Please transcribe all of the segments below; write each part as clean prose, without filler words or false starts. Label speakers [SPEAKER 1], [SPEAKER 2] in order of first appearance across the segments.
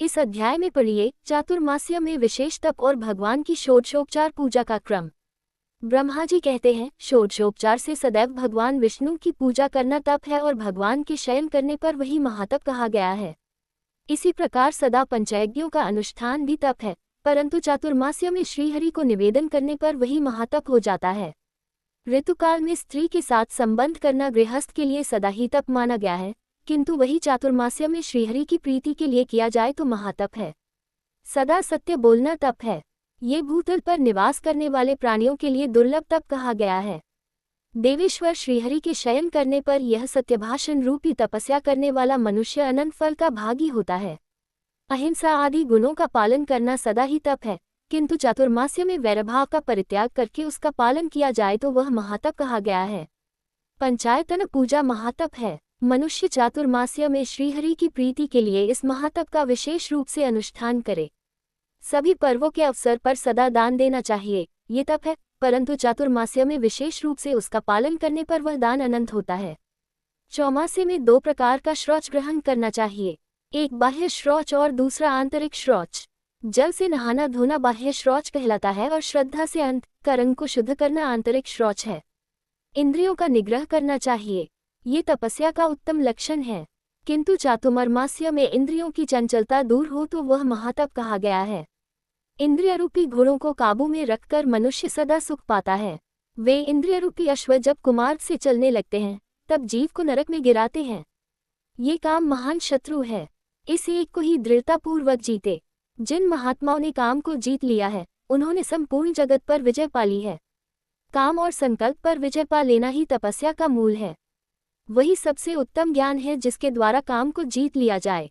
[SPEAKER 1] इस अध्याय में पढ़िए चातुर्मास्य में विशेष तप और भगवान की षोडशोपचार पूजा का क्रम। ब्रह्मा जी कहते हैं, षोडशोपचार से सदैव भगवान विष्णु की पूजा करना तप है और भगवान के शयन करने पर वही महातप कहा गया है। इसी प्रकार सदा पंचयज्ञों का अनुष्ठान भी तप है, परंतु चातुर्मास्य में श्रीहरि को निवेदन करने पर वही महातप हो जाता है। ऋतुकाल में स्त्री के साथ संबंध करना गृहस्थ के लिए सदा ही तप माना गया है, किंतु वही चातुर्मास्य में श्रीहरि की प्रीति के लिए किया जाए तो महातप है। सदा सत्य बोलना तप है। ये भूतल पर निवास करने वाले प्राणियों के लिए दुर्लभ तप कहा गया है। देवेश्वर श्रीहरि के शयन करने पर यह सत्यभाषण रूपी तपस्या करने वाला मनुष्य अनंत फल का भागी होता है। अहिंसा आदि गुणों का पालन करना सदा ही तप है, किंतु चातुर्मास्य में वैरभाव का परित्याग करके उसका पालन किया जाए तो वह महातप कहा गया है। पंचायतन पूजा महातप है। मनुष्य चातुर्मास्य में श्रीहरि की प्रीति के लिए इस महातप का विशेष रूप से अनुष्ठान करे। सभी पर्वों के अवसर पर सदा दान देना चाहिए, ये तप है, परंतु चातुर्मास्य में विशेष रूप से उसका पालन करने पर वह दान अनंत होता है। चौमासे में 2 प्रकार का शौच ग्रहण करना चाहिए, एक बाह्य शौच और दूसरा आंतरिक शौच। जल से नहाना धोना बाह्य शौच कहलाता है और श्रद्धा से अंतकरण को शुद्ध करना आंतरिक शौच है। इंद्रियों का निग्रह करना चाहिए, ये तपस्या का उत्तम लक्षण है, किंतु चातुर्मास्य में इंद्रियों की चंचलता दूर हो तो वह महातप कहा गया है। इंद्रिय रूपी घोड़ों को काबू में रखकर मनुष्य सदा सुख पाता है। वे इंद्रिय रूपी अश्व जब कुमार्ग से चलने लगते हैं तब जीव को नरक में गिराते हैं। ये काम महान शत्रु है, इस एक को ही दृढ़तापूर्वक जीते। जिन महात्माओं ने काम को जीत लिया है उन्होंने संपूर्ण जगत पर विजय पा ली है। काम और संकल्प पर विजय पा लेना ही तपस्या का मूल है। वही सबसे उत्तम ज्ञान है जिसके द्वारा काम को जीत लिया जाए।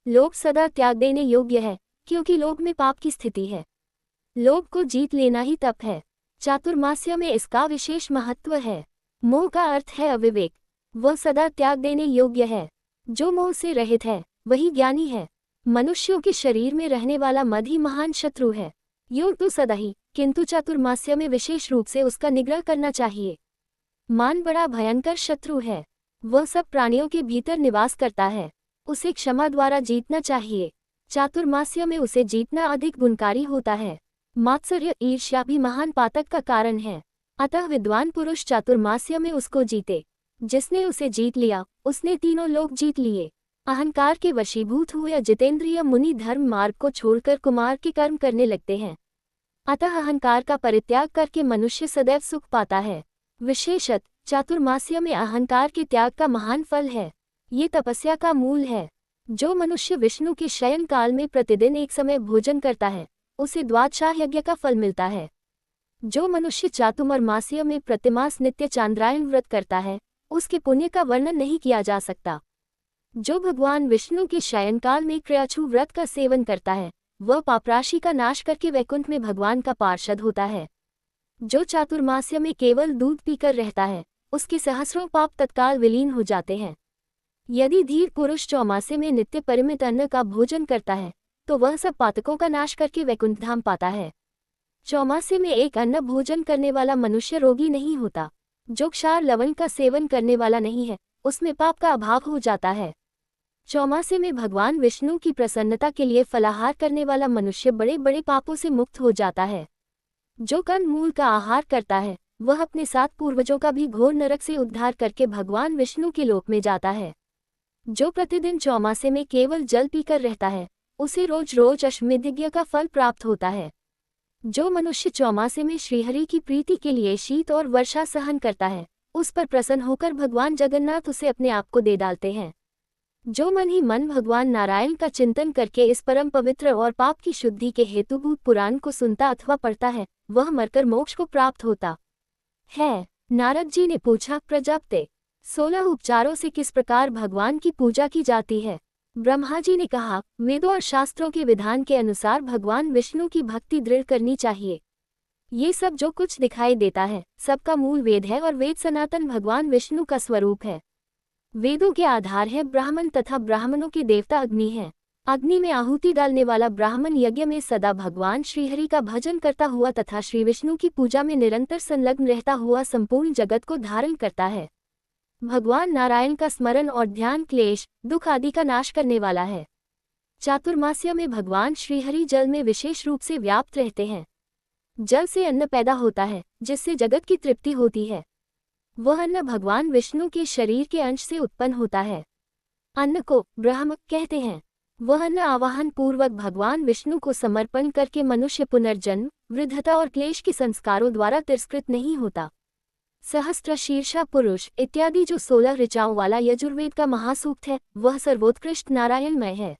[SPEAKER 1] लोभ सदा त्याग देने योग्य है, क्योंकि लोभ में पाप की स्थिति है। लोभ को जीत लेना ही तप है। चातुर्मास्य में इसका विशेष महत्व है। मोह का अर्थ है अविवेक, वह सदा त्याग देने योग्य है। जो मोह से रहित है वही ज्ञानी है। मनुष्यों के शरीर में रहने वाला मद ही महान शत्रु है। योग तो सदा ही, किंतु चातुर्मास्य में विशेष रूप से उसका निग्रह करना चाहिए। मान बड़ा भयंकर शत्रु है, वह सब प्राणियों के भीतर निवास करता है। उसे क्षमा द्वारा जीतना चाहिए। चातुर्मास्य में उसे जीतना अधिक गुणकारी होता है। मात्सर्य ईर्ष्या भी महान पातक का कारण है, अतः विद्वान पुरुष चातुर्मास्य में उसको जीते। जिसने उसे जीत लिया उसने तीनों लोक जीत लिए। अहंकार के वशीभूत हुए जितेंद्रिय मुनि धर्म मार्ग को छोड़कर कुमार के कर्म करने लगते हैं, अतः अहंकार का परित्याग करके मनुष्य सदैव सुख पाता है। विशेषत चातुर्मास्य में अहंकार के त्याग का महान फल है। ये तपस्या का मूल है। जो मनुष्य विष्णु के शयन काल में प्रतिदिन एक समय भोजन करता है उसे द्वादशाह यज्ञ का फल मिलता है। जो मनुष्य चातुर्मास्य में प्रतिमास नित्य चांद्रायण व्रत करता है उसके पुण्य का वर्णन नहीं किया जा सकता। जो भगवान विष्णु के शयन काल में क्रियाछु व्रत का सेवन करता है वह पापराशि का नाश करके वैकुंठ में भगवान का पार्षद होता है। जो चातुर्मास्य में केवल दूध पीकर रहता है उसके सहस्रों पाप तत्काल विलीन हो जाते हैं। यदि धीर पुरुष चौमासे में नित्य परिमित अन्न का भोजन करता है तो वह सब पातकों का नाश करके वैकुंठ धाम पाता है। चौमासे में एक अन्न भोजन करने वाला मनुष्य रोगी नहीं होता। जो क्षार लवण का सेवन करने वाला नहीं है उसमें पाप का अभाव हो जाता है। चौमासे में भगवान विष्णु की प्रसन्नता के लिए फलाहार करने वाला मनुष्य बड़े बड़े पापों से मुक्त हो जाता है। जो कंद मूल का आहार करता है वह अपने 7 पूर्वजों का भी घोर नरक से उद्धार करके भगवान विष्णु के लोक में जाता है। जो प्रतिदिन चौमासे में केवल जल पीकर रहता है उसे रोज रोज अश्वमेध यज्ञ का फल प्राप्त होता है। जो मनुष्य चौमासे में श्रीहरि की प्रीति के लिए शीत और वर्षा सहन करता है उस पर प्रसन्न होकर भगवान जगन्नाथ उसे अपने आप को दे डालते हैं। जो मन ही मन भगवान नारायण का चिंतन करके इस परम पवित्र और पाप की शुद्धि के हेतुभूत पुराण को सुनता अथवा पढ़ता है वह मरकर मोक्ष को प्राप्त होता है। नारद जी ने पूछा, प्रजापते 16 उपचारों से किस प्रकार भगवान की पूजा की जाती है? ब्रह्मा जी ने कहा, वेदों और शास्त्रों के विधान के अनुसार भगवान विष्णु की भक्ति दृढ़ करनी चाहिए। ये सब जो कुछ दिखाई देता है सबका मूल वेद है और वेद सनातन भगवान विष्णु का स्वरूप है। वेदों के आधार है ब्राह्मण तथा ब्राह्मणों के देवता अग्नि है। अग्नि में आहुति डालने वाला ब्राह्मण यज्ञ में सदा भगवान श्रीहरि का भजन करता हुआ तथा श्री विष्णु की पूजा में निरंतर संलग्न रहता हुआ संपूर्ण जगत को धारण करता है। भगवान नारायण का स्मरण और ध्यान क्लेश दुख आदि का नाश करने वाला है। चातुर्मास्य में भगवान श्रीहरि जल में विशेष रूप से व्याप्त रहते हैं। जल से अन्न पैदा होता है जिससे जगत की तृप्ति होती है। वह अन्न भगवान विष्णु के शरीर के अंश से उत्पन्न होता है। अन्न को ब्रह्म कहते हैं। वह अन्न आवाहन पूर्वक भगवान विष्णु को समर्पण करके मनुष्य पुनर्जन्म, वृद्धता और क्लेश के संस्कारों द्वारा तिरस्कृत नहीं होता। सहस्त्र शीर्षा पुरुष इत्यादि जो 16 ऋचाओं वाला यजुर्वेद का महासूक्त है, वह सर्वोत्कृष्ट नारायणमय है।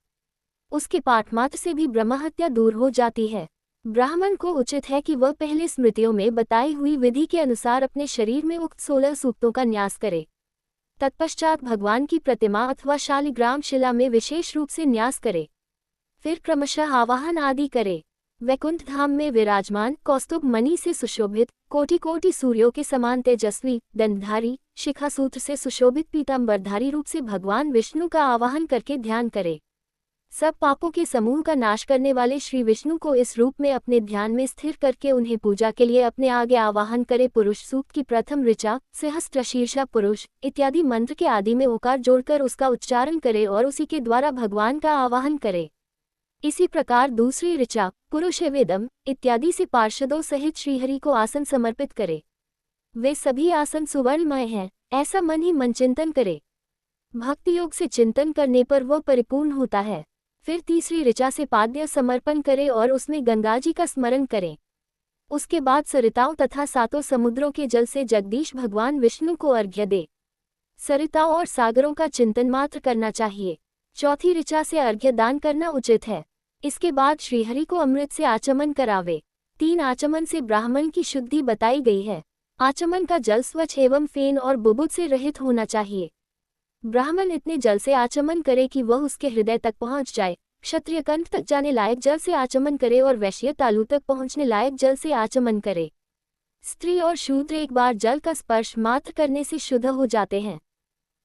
[SPEAKER 1] उसके पाठ मात्र से भी ब्रह्महत्या दूर हो जाती है। ब्राह्मण को उचित है कि वह पहले स्मृतियों में बताई हुई विधि के अनुसार अपने शरीर में उक्त 16 सूक्तों का न्यास करे। तत्पश्चात भगवान की प्रतिमा अथवा शालिग्राम शिला में विशेष रूप से न्यास करे। फिर क्रमशः आवाहन आदि करे। वैकुंठ धाम में विराजमान कौस्तुभ मणि से सुशोभित, कोटि कोटि सूर्यों के समान तेजस्वी, दंडधारी, शिखासूत्र से सुशोभित पीतांबरधारी रूप से भगवान विष्णु का आवाहन करके ध्यान करे। सब पापों के समूह का नाश करने वाले श्री विष्णु को इस रूप में अपने ध्यान में स्थिर करके उन्हें पूजा के लिए अपने आगे आवाहन करे। पुरुष सूक्त की प्रथम ऋचा सहस्त्र शीर्षा पुरुष इत्यादि मंत्र के आदि में ओकार जोड़कर उसका उच्चारण करे और उसी के द्वारा भगवान का आवाहन करे। इसी प्रकार दूसरी ऋचा पुरुष वेदम इत्यादि से पार्षदों सहित श्रीहरि को आसन समर्पित करे। वे सभी आसन सुवर्णमय हैं, ऐसा मन ही मन चिंतन करे। भक्ति योग से चिंतन करने पर वह परिपूर्ण होता है। फिर तीसरी ऋचा से पाद्य समर्पण करे और उसमें गंगा जी का स्मरण करें। उसके बाद सरिताओं तथा सातों समुद्रों के जल से जगदीश भगवान विष्णु को अर्घ्य दे। सरिताओं और सागरों का चिंतन मात्र करना चाहिए। चौथी ऋचा से अर्घ्य दान करना उचित है। इसके बाद श्रीहरि को अमृत से आचमन करावे। 3 आचमन से ब्राह्मण की शुद्धि बताई गई है। आचमन का जल स्वच्छ एवं फेन और बुबुद से रहित होना चाहिए। ब्राह्मण इतने जल से आचमन करे कि वह उसके हृदय तक पहुंच जाए। क्षत्रिय कंठ तक जाने लायक जल से आचमन करे और वैश्य तालु तक पहुंचने लायक जल से आचमन करे। स्त्री और शूद्र एक बार जल का स्पर्श मात्र करने से शुद्ध हो जाते हैं।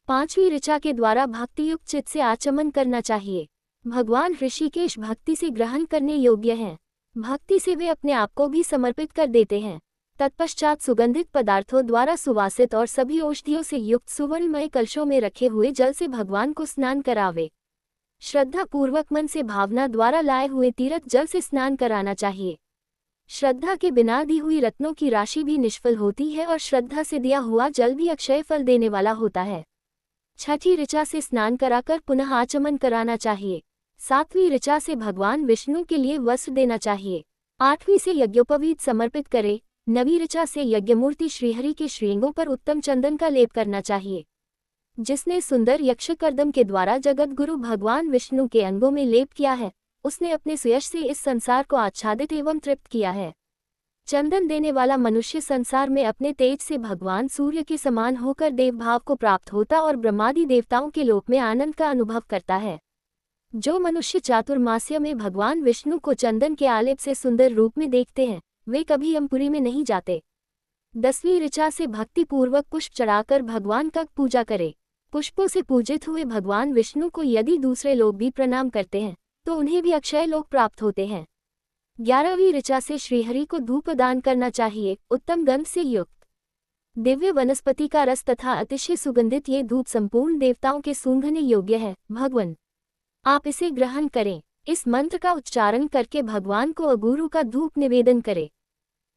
[SPEAKER 1] 5वीं ऋचा के द्वारा भक्ति युक्त चित्त से आचमन करना चाहिए। भगवान ऋषिकेश भक्ति से ग्रहण करने योग्य हैं। भक्ति से वे अपने आप को भी समर्पित कर देते हैं। तत्पश्चात सुगंधित पदार्थों द्वारा सुवासित और सभी औषधियों से युक्त सुवर्णमय कलशों में रखे हुए जल से भगवान को स्नान करावे। श्रद्धा पूर्वक मन से भावना द्वारा लाए हुए तीर्थ जल से स्नान कराना चाहिए। श्रद्धा के बिना दी हुई रत्नों की राशि भी निष्फल होती है और श्रद्धा से दिया हुआ जल भी अक्षय फल देने वाला होता है। 6ठी ऋचा से स्नान कराकर पुनः आचमन कराना चाहिए। 7वीं ऋचा से भगवान विष्णु के लिए वस्त्र देना चाहिए। 8वीं से यज्ञोपवीत समर्पित करे। 9वीं ऋचा से यज्ञमूर्ति श्रीहरि के श्रृंगों पर उत्तम चंदन का लेप करना चाहिए। जिसने सुंदर यक्षकर्दम के द्वारा जगत गुरु भगवान विष्णु के अंगों में लेप किया है, उसने अपने सुयश से इस संसार को आच्छादित एवं तृप्त किया है। चंदन देने वाला मनुष्य संसार में अपने तेज से भगवान सूर्य के समान होकर देवभाव को प्राप्त होता और ब्रह्मादि देवताओं के लोक में आनंद का अनुभव करता है। जो मनुष्य चातुर्मास्य में भगवान विष्णु को चंदन के आलेप से सुंदर रूप में देखते हैं, वे कभी यमपुरी में नहीं जाते। 10वीं ऋचा से भक्ति पूर्वक पुष्प चढ़ाकर भगवान का पूजा करे। पुष्पों से पूजित हुए भगवान विष्णु को यदि दूसरे लोग भी प्रणाम करते हैं तो उन्हें भी अक्षय लोक प्राप्त होते हैं। 11वीं ऋचा से श्रीहरि को धूप दान करना चाहिए। उत्तम गंध से युक्त दिव्य वनस्पति का रस तथा अतिशय सुगंधित ये धूप संपूर्ण देवताओं के सूंघने योग्य है। भगवान, आप इसे ग्रहण करें। इस मंत्र का उच्चारण करके भगवान को अगुरु का धूप निवेदन करें।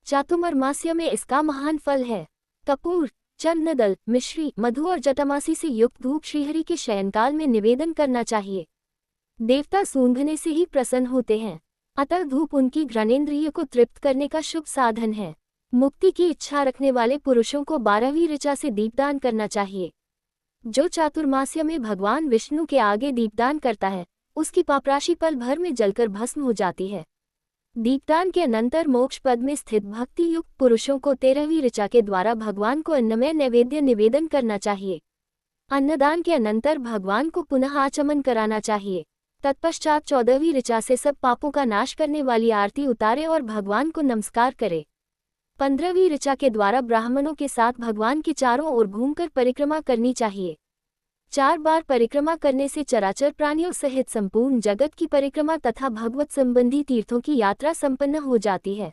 [SPEAKER 1] चातुर्मास्य में इसका महान फल है। कपूर, चंदनदल, मिश्री, मधु और जटामासी से युक्त धूप श्रीहरि के शयनकाल में निवेदन करना चाहिए। देवता सूंघने से ही प्रसन्न होते हैं, अतः धूप उनकी घ्राणेन्द्रिय को तृप्त करने का शुभ साधन है। मुक्ति की इच्छा रखने वाले पुरुषों को 12वीं ऋचा से दीपदान करना चाहिए। जो चातुर्मास्य में भगवान विष्णु के आगे दीपदान करता है, उसकी पापराशि पल भर में जलकर भस्म हो जाती है। दीपदान के अनंतर मोक्ष पद में स्थित भक्ति युक्त पुरुषों को 13वीं ऋचा के द्वारा भगवान को अन्नमय नैवेद्य निवेदन करना चाहिए। अन्नदान के अनंतर भगवान को पुनः आचमन कराना चाहिए। तत्पश्चात 14वीं ऋचा से सब पापों का नाश करने वाली आरती उतारे और भगवान को नमस्कार करे। 15वीं ऋचा के द्वारा ब्राह्मणों के साथ भगवान की चारों ओर घूमकर परिक्रमा करनी चाहिए। 4 बार परिक्रमा करने से चराचर प्राणियों सहित संपूर्ण जगत की परिक्रमा तथा भगवत संबंधी तीर्थों की यात्रा संपन्न हो जाती है।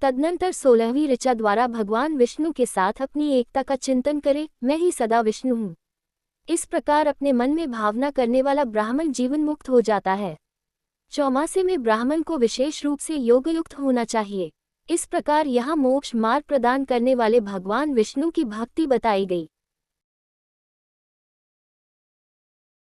[SPEAKER 1] तदनंतर 16वीं ऋचा द्वारा भगवान विष्णु के साथ अपनी एकता का चिंतन करे। मैं ही सदा विष्णु हूँ। इस प्रकार अपने मन में भावना करने वाला ब्राह्मण जीवन मुक्त हो जाता है। चौमासे में ब्राह्मण को विशेष रूप से योगयुक्त होना चाहिए। इस प्रकार यहाँ मोक्ष मार्ग प्रदान करने वाले भगवान विष्णु की भक्ति बताई गई।